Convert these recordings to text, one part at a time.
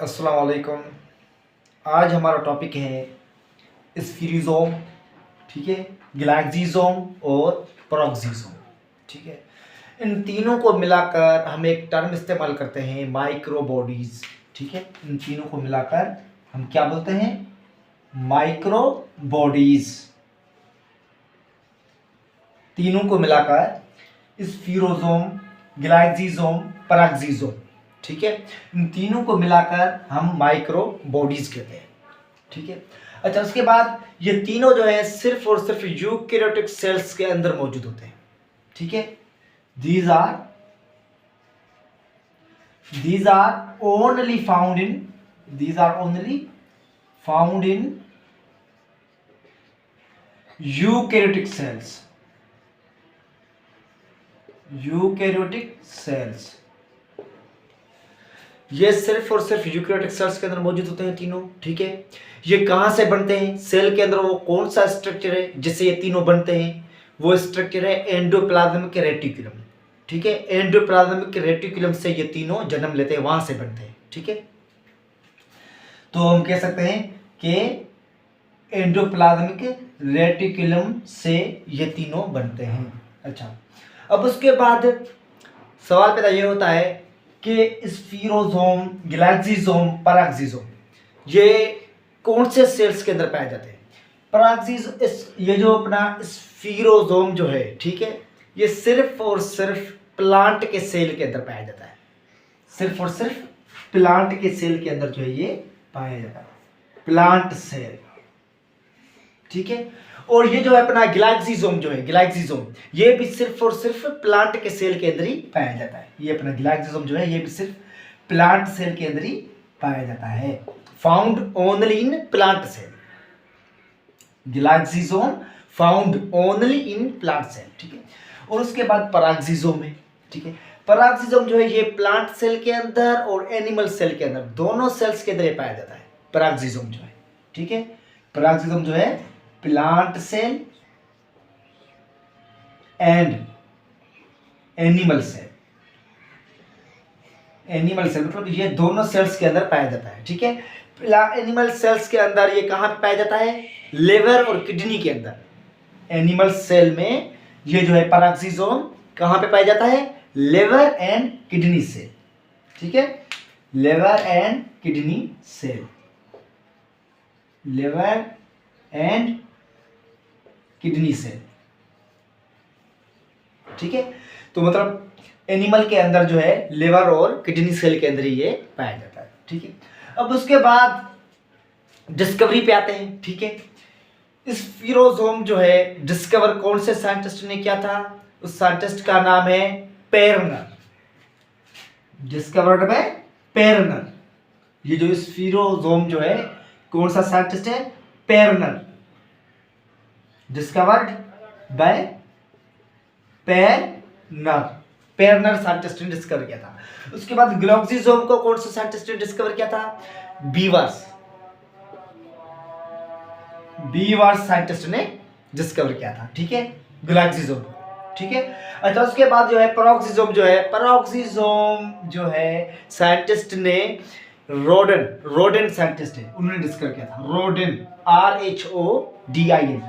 अस्सलाम वालेकुम। आज हमारा टॉपिक है स्फीरिज़ोम, ठीक है, गैलेक्सिज़ोम और पैरेक्सिज़ोम, ठीक है। इन तीनों को मिलाकर हम एक टर्म इस्तेमाल करते हैं माइक्रो बॉडीज़, ठीक है। इन तीनों को मिलाकर हम क्या बोलते हैं? Micro bodies. तीनों को मिलाकर स्फीरोज़ोम, गैलेक्सिज़ोम, पैरेक्सिज़ोम, ठीक है। इन तीनों को मिलाकर हम माइक्रो बॉडीज़ कहते हैं, ठीक है। अच्छा, उसके बाद ये तीनों जो है सिर्फ और सिर्फ यूकैरियोटिक सेल्स के अंदर मौजूद होते हैं, ठीक है। These are only found in eukaryotic cells. ये सिर्फ और सिर्फ यूकैरियोटिक सेल्स के अंदर मौजूद होते हैं तीनों, ठीक है। ये कहां से बनते हैं? सेल के अंदर वो कौन सा स्ट्रक्चर है जिससे ये तीनों बनते हैं? वो स्ट्रक्चर है एंडोप्लाज्मिक रेटिकुलम, ठीक है। एंडोप्लाज्मिक रेटिकुलम से ये तीनों जन्म लेते हैं, वहां से बनते हैं, ठीक है। तो हम कह सकते हैं कि एंडोप्लाज्मिक रेटिकुलम से ये तीनों बनते हैं। अच्छा, अब उसके बाद सवाल पैदा ये होता है कि स्फीरोज़ोम, गैलेक्सिज़ोम, पैरेक्सिज़ोम ये कौन से सेल्स के अंदर पाए जाते हैं? ये जो अपना स्फीरोज़ोम जो है, ठीक है, ये सिर्फ और सिर्फ प्लांट के सेल के अंदर पाया जाता है। सिर्फ और सिर्फ प्लांट के सेल के अंदर जो है ये पाया जाता है, प्लांट सेल, ठीक है। और ये जो है अपना गैलेक्सिज़ोम ये भी सिर्फ और सिर्फ प्लांट के सेल के अंदर ही पाया जाता है। ये अपना गैलेक्सिज़ोम जो है ये भी सिर्फ प्लांट सेल के अंदर ही पाया जाता है, found only in plant cell. Glyoxysome found only in plant cell, ठीक है। और उसके बाद पैरेक्सिज़ोम है, ठीक है। पैरेक्सिज़ोम जो है ये प्लांट सेल के अंदर और एनिमल सेल के अंदर, दोनों सेल्स के अंदर पाया जाता है पैरेक्सिज़ोम जो है, ठीक है। पैरेक्सिज़ोम जो है plant cell and animal cell मतलब ये दोनों सेल्स के अंदर पाया जाता है, ठीक है। एनिमल सेल्स के अंदर ये कहां पे पाया जाता है? लिवर और किडनी के अंदर। एनिमल सेल में ये जो है पैरेक्सिज़ोम कहां पे पाया जाता है? लिवर एंड किडनी सेल, ठीक है। Liver and kidney cell, liver and kidney cell, ठीक है। तो मतलब एनिमल के अंदर जो है लिवर और किडनी सेल के अंदर ही ये पाया जाता है, ठीक है। अब उसके बाद डिस्कवरी पे आते हैं, ठीक है। स्फीरोज़ोम जो है डिस्कवर कौन से साइंटिस्ट ने किया था? उस साइंटिस्ट का नाम है पेरनर। Discovered by पेरनर। ये जो स्फीरोज़ोम जो है कौन सा साइंटिस्ट है? पेरनर। डिस्कवर्ड बाय पेरनर साइंटिस्ट ने डिस्कवर किया था। उसके बाद गैलेक्सिज़ोम को कौन सा साइंटिस्ट ने डिस्कवर किया था? बीवर्स साइंटिस्ट ने डिस्कवर किया था, ठीक है, गैलेक्सिज़ोम, ठीक है। अच्छा, उसके बाद जो है पैरेक्सिज़ोम जो है साइंटिस्ट ने रोडेन साइंटिस्ट है, उन्होंने डिस्कवर किया था। रोडेन, RHODIN,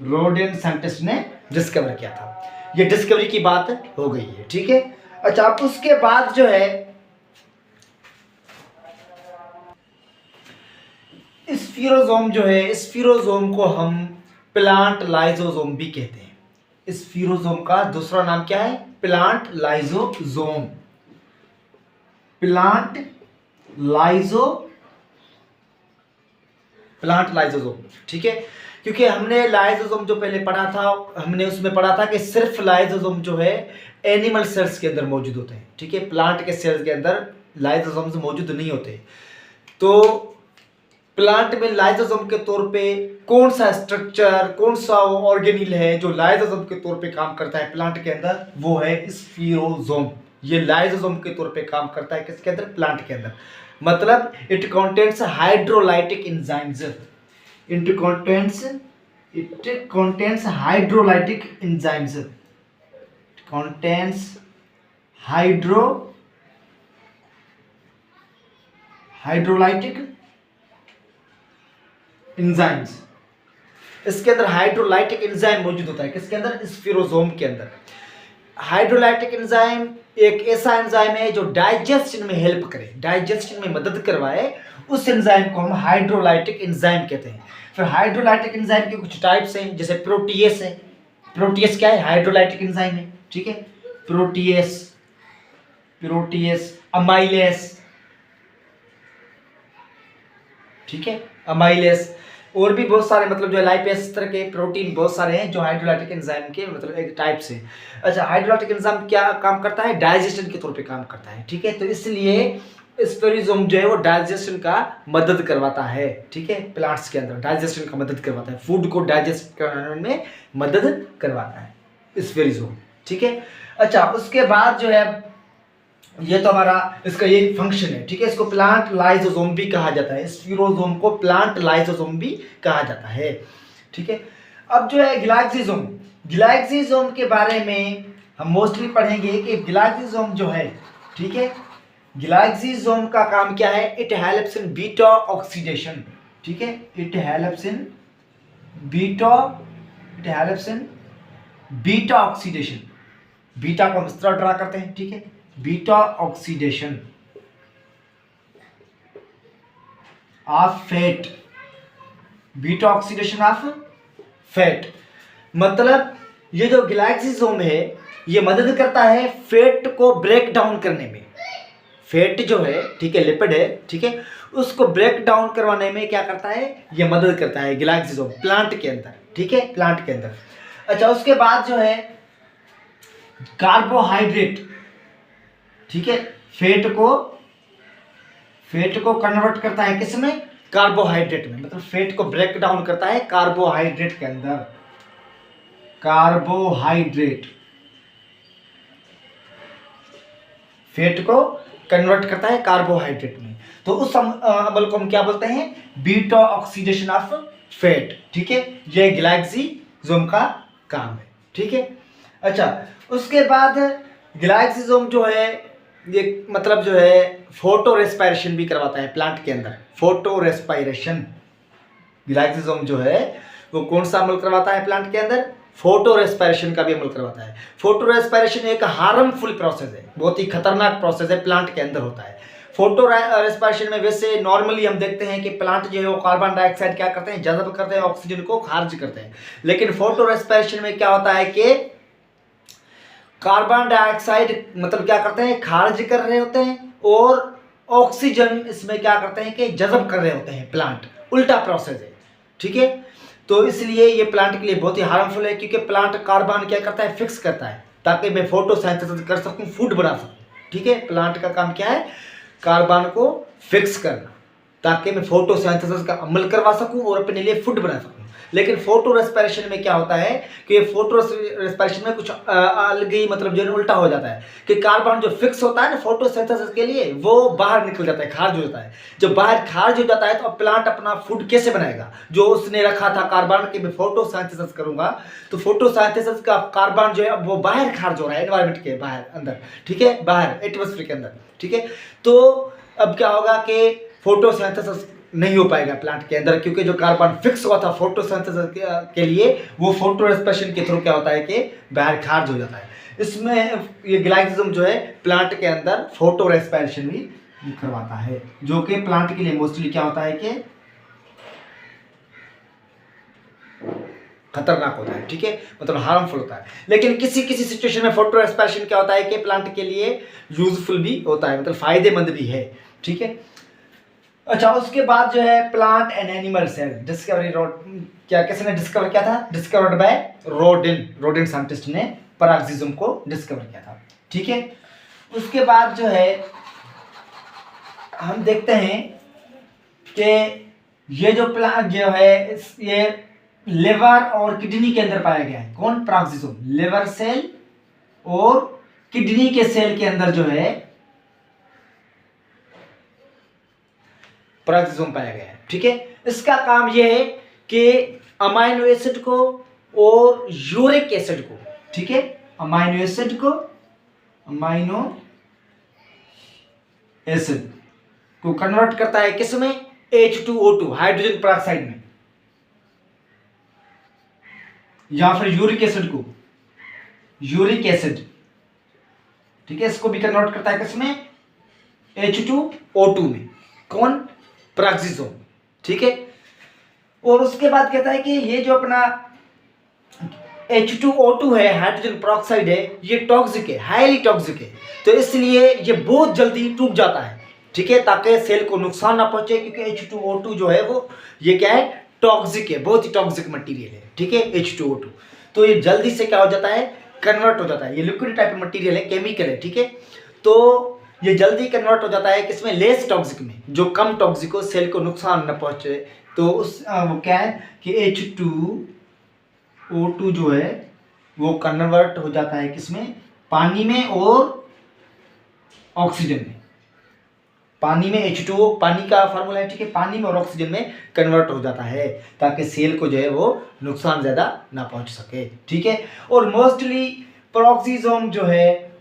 रोडेन साइंटिस्ट ने डिस्कवर किया था। ये डिस्कवरी की बात हो गई है, ठीक है। अच्छा, अब उसके बाद जो है स्फीरोज़ोम को हम प्लांट लाइसोज़ोम भी कहते हैं। स्फीरोज़ोम का दूसरा नाम क्या है? प्लांट लाइसोज़ोम। प्लांट लाइसोज़ोम, ठीक है। क्योंकि हमने लाइसोज़ोम जो पहले पढ़ा था, हमने उसमें पढ़ा था कि सिर्फ लाइसोज़ोम जो है एनिमल सेल्स के अंदर मौजूद होते हैं, ठीक है। प्लांट के सेल्स के अंदर लाइसोज़ोम्स मौजूद नहीं होते। तो प्लांट में लाइसोज़ोम के तौर पे कौन सा स्ट्रक्चर, कौन सा ऑर्गेनिल है जो लाइसोज़ोम के तौर पे काम करता है प्लांट के अंदर? वो है स्फीरोज़ोम। ये लाइसोज़ोम के तौर पे काम करता है किसके अंदर? प्लांट के अंदर। मतलब it contains hydrolytic enzymes. It contains hydrolytic enzymes. contains hydrolytic enzymes. इसके अंदर हाइड्रोलाइटिक एंजाइम मौजूद होता है, किसके अंदर? स्फीरोसोम के अंदर। हाइड्रोलाइटिक एंजाइम एक ऐसा एंजाइम है जो डाइजेशन में हेल्प करे, डाइजेशन में मदद करवाए, उस एंजाइम को हम हाइड्रोलाइटिक एंजाइम कहते हैं। फिर हाइड्रोलाइटिक एंजाइम के कुछ टाइप्स हैं, जैसे प्रोटीएस है। प्रोटीएस क्या है? हाइड्रोलाइटिक एंजाइम है, ठीक है। प्रोटीएस, अमाइलेस, ठीक है, अमाइलेस, और भी बहुत सारे मतलब जो है लाइपेस, इस तरह के प्रोटीन बहुत सारे हैं जो हाइड्रोलाइटिक एंजाइम के मतलब एक टाइप से। अच्छा, हाइड्रोलाइटिक एंजाइम क्या काम करता है? डाइजेशन के तौर पे काम करता है, ठीक है। तो इसलिए स्फीरोसोम जो है वो डाइजेशन का मदद करवाता है, ठीक है। प्लांट्स के अंदर डाइजेशन का मदद करवाता है, फूड को डाइजेस्ट करने में मदद करवाता है स्फीरोसोम, ठीक है। अच्छा, उसके बाद जो है ये तो हमारा इसका ये फंक्शन है, ठीक है। इसको प्लांट लाइसोसोम भी कहा जाता है, स्फीरोसोम को प्लांट लाइसोसोम भी कहा जाता है, ठीक है। अब जो है ग्लाइक्सिसोम, ग्लाइक्सिसोम के बारे में हम मोस्टली पढ़ेंगे कि ग्लाइक्सिसोम जो है, ठीक है, ग्लाइक्सिसोम का काम क्या है? It helps in beta oxidation, ठीक है। It helps in beta oxidation. Beta को हम इस तरह ड्रा करते हैं, ठीक है, beta oxidation of fat, beta oxidation of fat. मतलब ये जो ग्लाइक्सिसोम है ये मदद करता है फैट को ब्रेक डाउन करने में। फैट जो है, ठीक है, लिपिड है, ठीक है, उसको ब्रेक डाउन करवाने में क्या करता है? ये मदद करता है ग्लाइक्सिसोम प्लांट के अंदर, ठीक है, प्लांट के अंदर। अच्छा, उसके बाद जो है कार्बोहाइड्रेट, ठीक है, फैट को कन्वर्ट करता है किसमें? कार्बोहाइड्रेट में। मतलब फैट को ब्रेक डाउन करता है कार्बोहाइड्रेट के अंदर, कार्बोहाइड्रेट फैट को कन्वर्ट करता है कार्बोहाइड्रेट में। तो उस अमल को हम क्या बोलते हैं? बीटा ऑक्सीडेशन ऑफ फैट, ठीक है। ये ग्लाइक्सिसोम का काम है, ठीक है। अच्छा, उसके बाद ग्लाइक्सिसोम जो है ये मतलब जो है फोटो रेस्पायरेशन भी करवाता है प्लांट के अंदर। फोटो रेस्पायरेशन, ग्लाइक्सिसोम जो है वो कौन सा अमल करवाता है प्लांट के अंदर? फोटो रेस्पायरेशन का भी अमल करवाता है। फोटो रेस्पायरेशन एक हार्मफुल प्रोसेस है, बहुत ही खतरनाक प्रोसेस है, प्लांट के अंदर होता है। फोटो रेस्पायरेशन में वैसे नॉर्मली हम देखते हैं कि प्लांट जो है वो कार्बन डाइऑक्साइड क्या करते हैं? जज़ब करते हैं, ऑक्सीजन को खारिज करते हैं। लेकिन फोटो रेस्पायरेशन में क्या होता है कि कार्बन डाइऑक्साइड मतलब क्या करते हैं? खारिज कर रहे होते हैं, और ऑक्सीजन इसमें क्या करते हैं कि जज़ब कर रहे होते हैं प्लांट। उल्टा प्रोसेस है, ठीक है। तो इसलिए ये प्लांट के लिए बहुत ही हार्मफुल है, क्योंकि प्लांट कार्बन क्या करता है? फिक्स करता है, ताकि मैं फोटोसिंथेसिस कर सकूं, फूड बना सकूं, ठीक है। प्लांट का काम क्या है? कार्बन को फिक्स करना, ताकि मैं फोटोसिंथेसिस का अमल करवा सकूं और अपने लिए फूड बना सकूं। लेकिन फोटो रेस्पायरेशन में क्या होता है कि फोटो रेस्पायरेशन में कुछ अलग ही मतलब जो उल्टा हो जाता है कि कार्बन जो फिक्स होता है ना फोटोसिंथेसिस के लिए, वो बाहर निकल जाता है, खारिज हो जाता है। जब बाहर खारिज हो जाता है तो अब प्लांट अपना फूड कैसे बनाएगा? जो उसने रखा था कार्बन कि मैं फोटोसिंथेसिस करूंगा, तो फोटोसिंथेसिस का कार्बन जो है अब वो बाहर खारिज हो रहा है, एनवायरमेंट के बाहर अंदर, ठीक है, बाहर एटमॉस्फेयर के अंदर, ठीक है। तो अब क्या होगा कि फोटोसिंथेसिस नहीं हो पाएगा प्लांट के अंदर, क्योंकि जो कार्बन फिक्स हुआ था फोटोसिंथेसिस के लिए, वो फोटो रेस्पिरेशन के थ्रू क्या होता है कि बाहर खारिज हो जाता है। इसमें ये ग्लाइक्सिसोम जो है प्लांट के अंदर फोटो रेस्पिरेशन भी करवाता है, जो कि प्लांट के लिए मोस्टली क्या होता है कि खतरनाक होता है, ठीक है, मतलब हार्मफुल होता है। लेकिन किसी किसी सिचुएशन में फोटो रेस्पिरेशन क्या होता है कि प्लांट के लिए यूजफुल भी होता है, मतलब फायदेमंद भी है, ठीक है। अच्छा, उसके बाद जो है plant and animal cell discovery, क्या किसने डिस्कवर किया था? डिस्कवर्ड बाय रोडिन साइंटिस्ट ने पैराक्सिसोम को डिस्कवर किया था, ठीक है। उसके बाद जो है हम देखते हैं कि ये जो प्लांट जो है ये लिवर और किडनी के अंदर पाया गया है। कौन? पैराक्सिसोम। लिवर सेल और किडनी के सेल के अंदर जो है पैराक्सिसोम पाया गया है, ठीक है। इसका काम यह है कि अमाइनो एसिड को और यूरिक एसिड को, ठीक है, अमाइनो एसिड को कन्वर्ट करता है किसमें, H2O2 हाइड्रोजन पेरोक्साइड में, या फिर यूरिक एसिड को, यूरिक एसिड, ठीक है, इसको भी कन्वर्ट करता है किसमें, H2O2 में, कौन, पेरोक्सिसोम, ठीक है। और उसके बाद कहता है कि ये जो अपना H2O2 है, हाइड्रोजन पेरोक्साइड है, ये टॉक्सिक है, हाईली टॉक्सिक है, तो इसलिए ये बहुत जल्दी टूट जाता है, ठीक है, ताकि सेल को नुकसान ना पहुंचे, क्योंकि H2O2 जो है वो ये क्या है, टॉक्सिक है, बहुत ही टॉक्सिक मटेरियल है, ठीक है, H2O2। तो ये जल्दी से क्या हो जाता है, कन्वर्ट हो जाता है, ये लिक्विड टाइप मटेरियल है, केमिकल है, ठीक है, तो ये जल्दी कन्वर्ट हो जाता है किसमें, लेस टॉक्सिक में, जो कम टॉक्सिक हो, सेल को नुकसान न पहुंचे, तो उस वो क्या है कि H2O2 जो है वो कन्वर्ट हो जाता है किसमें, पानी में और ऑक्सीजन में, पानी में H2O पानी का फार्मूला है, ठीक है, पानी में और ऑक्सीजन में कन्वर्ट हो जाता है, ताकि सेल को जो है वो नुकसान ज़्यादा ना पहुंच सके, ठीक है। और मोस्टली पेरोक्सिसोम जो है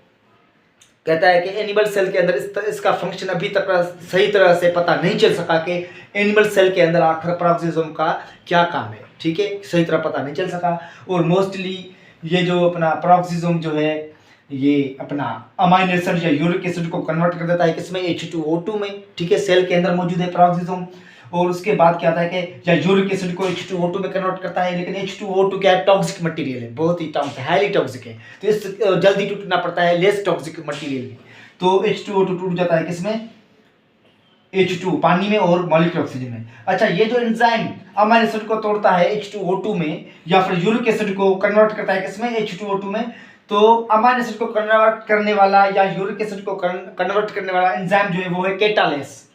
कहता है कि एनिमल सेल के अंदर इसका फंक्शन अभी तक सही तरह से पता नहीं चल सका कि एनिमल सेल के अंदर आखिर पेरोक्सिसोम का क्या काम है, ठीक है, सही तरह पता नहीं चल सका। और मोस्टली ये जो अपना पेरोक्सिसोम जो है ये अपना अमाइन एसिड या यूरिक एसिड को कन्वर्ट कर देता है किसमें, H2O2 में, ठीक है, सेल के अंदर मौजूद है पेरोक्सिसोम। और उसके बाद क्या आता है कि या यूरिक एसिड को H2O2 में कन्वर्ट करता है, लेकिन H2O2 क्या है, टॉक्सिक मटेरियल है, बहुत ही टॉक्सिक, हाईली टॉक्सिक है, तो इस जल्दी टूटना पड़ता है लेस टॉक्सिक मटेरियल में, तो H2O2 टूट जाता है किसमें, H2 पानी में और मॉलिक्यूलर ऑक्सीजन में। अच्छा, ये जो एंजाइम अमाइन एसिड को तोड़ता है H2O2 में, या फिर यूरिक एसिड को कन्वर्ट करता है किसमें, H2O2 में, तो अमाइन एसिड को कन्वर्ट करने वाला या यूरिक एसिड को कन्वर्ट करने वाला एंजाइम जो है वो है केटालेस।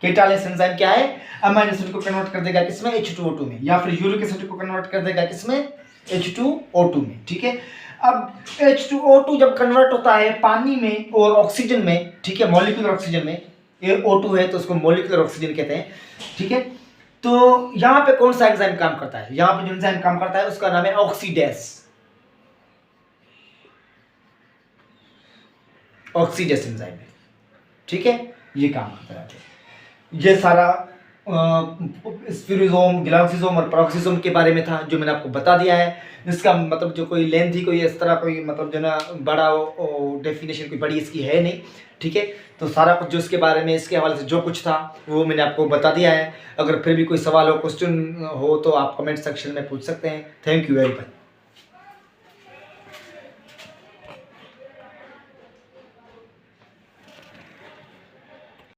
केटालेस एंजाइम क्या है, अमाइन एसिड को कन्वर्ट कर देगा किसमें, H2O2 में, या फिर यूरिक एसिड को कन्वर्ट कर देगा किसमें, H2O2 में, ठीक है। अब H2O2 जब कन्वर्ट होता है पानी में और ऑक्सीजन में, ठीक है, मॉलिक्यूलर ऑक्सीजन में, ये O2 है तो उसको मॉलिक्यूलर ऑक्सीजन कहते हैं, ठीक है। तो यहां पे कौन सा एंजाइम काम करता है, यहां पे जो एंजाइम काम करता है उसका नाम है ऑक्सीडेस, ऑक्सीडेस एंजाइम है, ठीक है, ये काम करता है। ये सारा स्पिरोसोम, ग्लाक्सिसोम और पेरोक्सिसोम के बारे में था जो मैंने आपको बता दिया है। इसका मतलब जो कोई लेंथ ही कोई इस तरह कोई मतलब जो ना बड़ा डेफिनेशन कोई बड़ी इसकी है नहीं, ठीक है। तो सारा कुछ जो इसके बारे में इसके हवाले से जो कुछ था वो मैंने आपको बता दिया है। अगर फिर भी कोई सवाल हो, क्वेश्चन हो तो आप कमेंट सेक्शन में पूछ सकते हैं। Thank you very much.